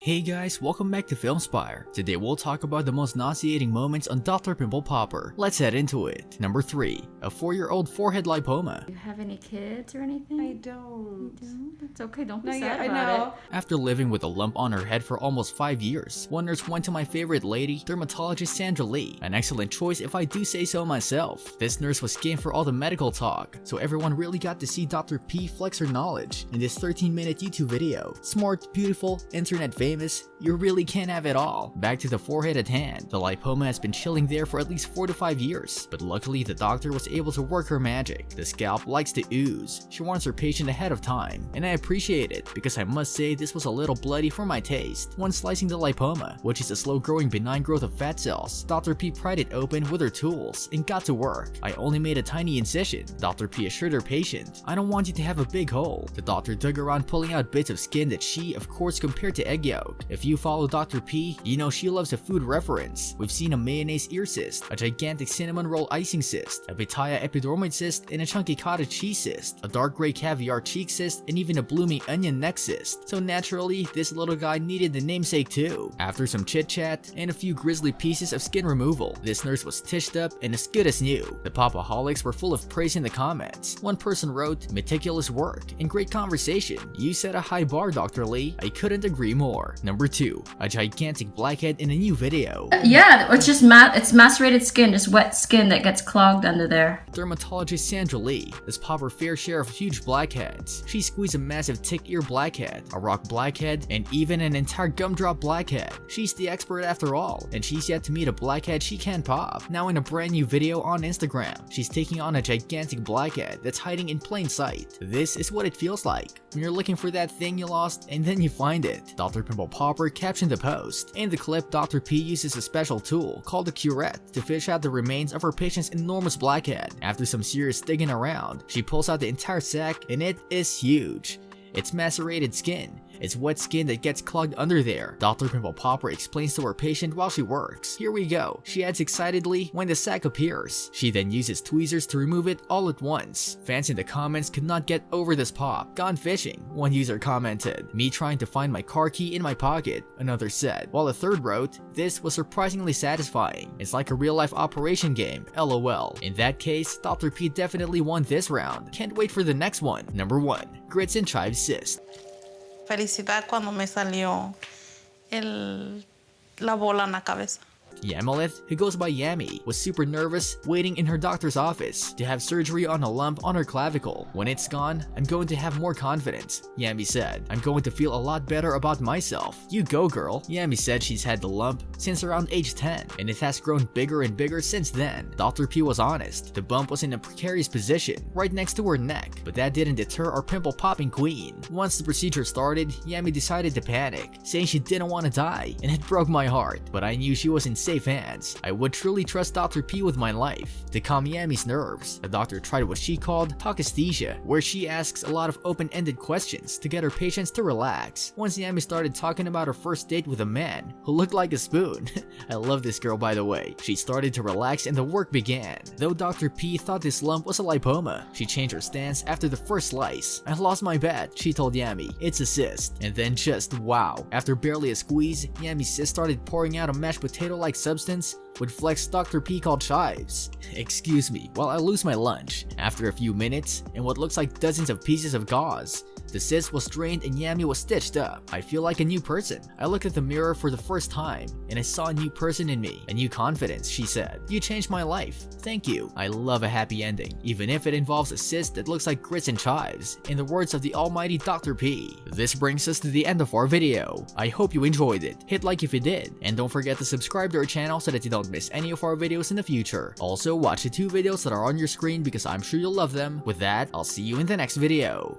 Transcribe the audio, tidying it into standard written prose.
Hey guys, welcome back to Film Spire. Today we'll talk about the most nauseating moments on Dr. Pimple Popper. Let's head into it. Number 3. A 4-year-old forehead lipoma. Do you have any kids or anything? I don't. You don't? That's okay, don't be Not sad yet, about I know. it. After living with a lump on her head for almost 5 years, one nurse went to my favorite lady, dermatologist Sandra Lee. An excellent choice if I do say so myself. This nurse was game for all the medical talk, so everyone really got to see Dr. P flex her knowledge in this 13-minute YouTube video. Smart, beautiful, internet famous, you really can't have it all. Back to the forehead at hand. The lipoma has been chilling there for at least 4 to 5 years, but luckily the doctor was able to work her magic. The scalp likes to ooze. She warns her patient ahead of time, and I appreciate it because I must say this was a little bloody for my taste. When slicing the lipoma, which is a slow-growing benign growth of fat cells, Dr. P pried it open with her tools and got to work. I only made a tiny incision. Dr. P assured her patient, "I don't want you to have a big hole." The doctor dug around pulling out bits of skin that she, of course, compared to egg yolk. If you follow Dr. P, you know she loves a food reference. We've seen a mayonnaise ear cyst, a gigantic cinnamon roll icing cyst, a pitaya epidermoid cyst, and a chunky cottage cheese cyst, a dark gray caviar cheek cyst, and even a blooming onion neck cyst. So naturally, this little guy needed the namesake too. After some chit chat and a few grisly pieces of skin removal, this nurse was tished up and as good as new. The popaholics were full of praise in the comments. One person wrote, "Meticulous work and great conversation. You set a high bar, Dr. Lee. I couldn't agree more." Number 2. A gigantic blackhead in a new video. Yeah, it's just it's macerated skin, just wet skin that gets clogged under there. Dermatologist Sandra Lee has popped her fair share of huge blackheads. She squeezed a massive tick ear blackhead, a rock blackhead, and even an entire gumdrop blackhead. She's the expert after all, and she's yet to meet a blackhead she can't pop. Now in a brand new video on Instagram, she's taking on a gigantic blackhead that's hiding in plain sight. This is what it feels like when you're looking for that thing you lost and then you find it. Dr. Pimple Popper captioned the post. In the clip, Dr. P uses a special tool called a curette to fish out the remains of her patient's enormous blackhead. After some serious digging around, she pulls out the entire sack and it is huge. It's macerated skin. It's wet skin that gets clogged under there. Dr. Pimple Popper explains to her patient while she works. Here we go, she adds excitedly when the sack appears. She then uses tweezers to remove it all at once. Fans in the comments could not get over this pop. "Gone fishing," one user commented. "Me trying to find my car key in my pocket," another said. While a third wrote, "This was surprisingly satisfying. It's like a real-life operation game, lol." In that case, Dr. P definitely won this round. Can't wait for the next one. Number 1. Grits and chives cyst. Felicidad cuando me salió la bola en la cabeza. Yamalith, who goes by Yami, was super nervous waiting in her doctor's office to have surgery on a lump on her clavicle. "When it's gone, I'm going to have more confidence," Yami said. "I'm going to feel a lot better about myself. You go, girl." Yami said she's had the lump since around age 10, and it has grown bigger and bigger since then. Dr. P was honest. The bump was in a precarious position, right next to her neck, but that didn't deter our pimple-popping queen. Once the procedure started, Yami decided to panic, saying she didn't want to die, and it broke my heart, but I knew she was in safe hands. I would truly trust Dr. P with my life. To calm Yami's nerves, the doctor tried what she called talkesthesia, where she asks a lot of open-ended questions to get her patients to relax. Once Yami started talking about her first date with a man who looked like a spoon. I love this girl, by the way. She started to relax and the work began. Though Dr. P thought this lump was a lipoma, she changed her stance after the first slice. "I lost my bet," she told Yami. "It's a cyst." And then just wow. After barely a squeeze, Yami's cyst started pouring out a mashed potato-like substance with flex Dr. P called chives. Excuse me while I lose my lunch. After a few minutes and what looks like dozens of pieces of gauze, the cyst was drained and Yami was stitched up. I feel like a new person. I looked at the mirror for the first time and I saw a new person in me, a new confidence, she said. "You changed my life. Thank you." I love a happy ending, even if it involves a cyst that looks like grits and chives, in the words of the almighty Dr. P. This brings us to the end of our video. I hope you enjoyed it. Hit like if you did, and don't forget to subscribe to our channel so that you don't miss any of our videos in the future. Also, watch the 2 videos that are on your screen because I'm sure you'll love them. With that, I'll see you in the next video.